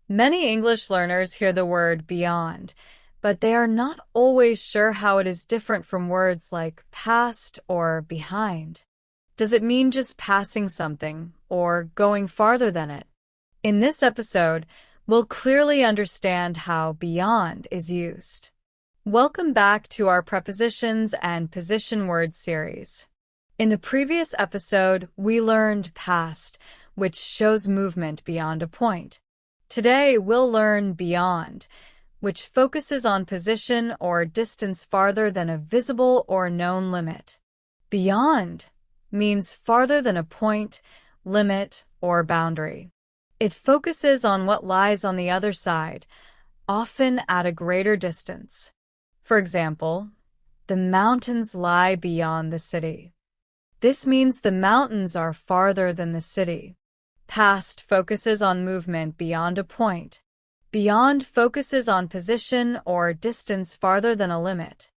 Many English learners hear the word beyond, but they are not always sure how it is different from words like past or behind. Does it mean just passing something or going farther than it? In this episode, we'll clearly understand how beyond is used. Welcome back to our prepositions and position words series. In the previous episode, we learned past, which shows movement beyond a point. Today, we'll learn beyond, which focuses on position or distance farther than a visible or known limit. Beyond means farther than a point, limit, or boundary. It focuses on what lies on the other side, often at a greater distance. For example, the mountains lie beyond the city. This means the mountains are farther than the city. Past focuses on movement beyond a point. Beyond focuses on position or distance farther than a limit.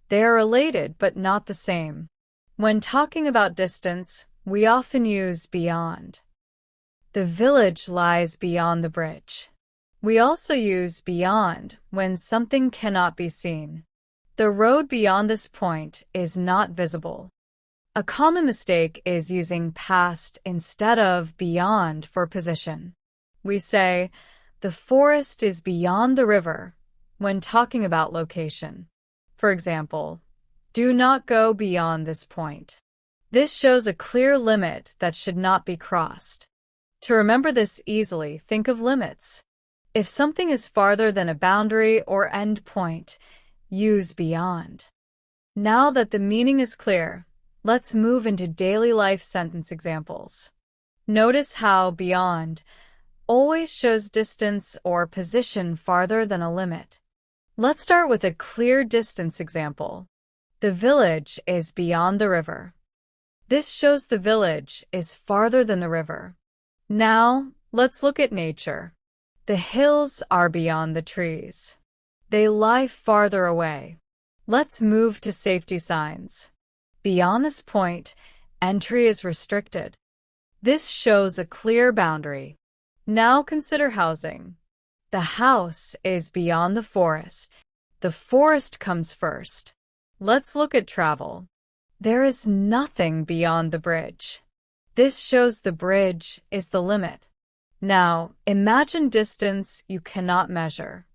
They are related but not the same. When talking about distance, we often use beyond. The village lies beyond the bridge. We also use beyond when something cannot be seen. The road beyond this point is not visible. A common mistake is using past instead of beyond for position. We say, the forest is beyond the river when talking about location. For example, do not go beyond this point. This shows a clear limit that should not be crossed. To remember this easily, think of limits. If something is farther than a boundary or end point, use beyond. Now that the meaning is clear, let's move into daily life sentence examples. Notice how beyond always shows distance or position farther than a limit. Let's start with a clear distance example. The village is beyond the river. This shows the village is farther than the river. Now, let's look at nature. The hills are beyond the trees. They lie farther away. Let's move to safety signs. Beyond this point, entry is restricted. This shows a clear boundary. Now consider housing. The house is beyond the forest. The forest comes first. Let's look at travel. There is nothing beyond the bridge. This shows the bridge is the limit. Now, imagine distance you cannot measure.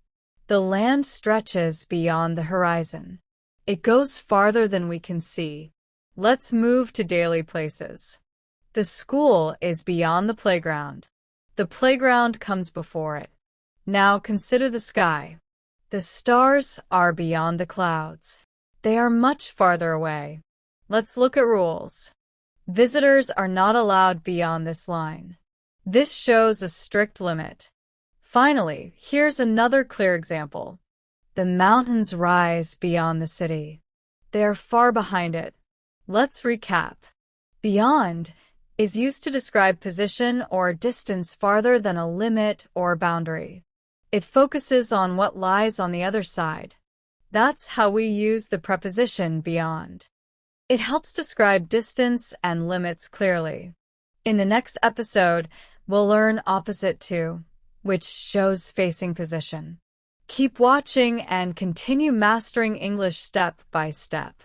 The land stretches beyond the horizon. It goes farther than we can see. Let's move to daily places. The school is beyond the playground. The playground comes before it. Now consider the sky. The stars are beyond the clouds. They are much farther away. Let's look at rules. Visitors are not allowed beyond this line. This shows a strict limit. Finally, here's another clear example. The mountains rise beyond the city. They are far behind it. Let's recap. Beyond is used to describe position or distance farther than a limit or boundary. It focuses on what lies on the other side. That's how we use the preposition beyond. It helps describe distance and limits clearly. In the next episode, we'll learn opposite to, which shows facing position. Keep watching and continue mastering English step by step.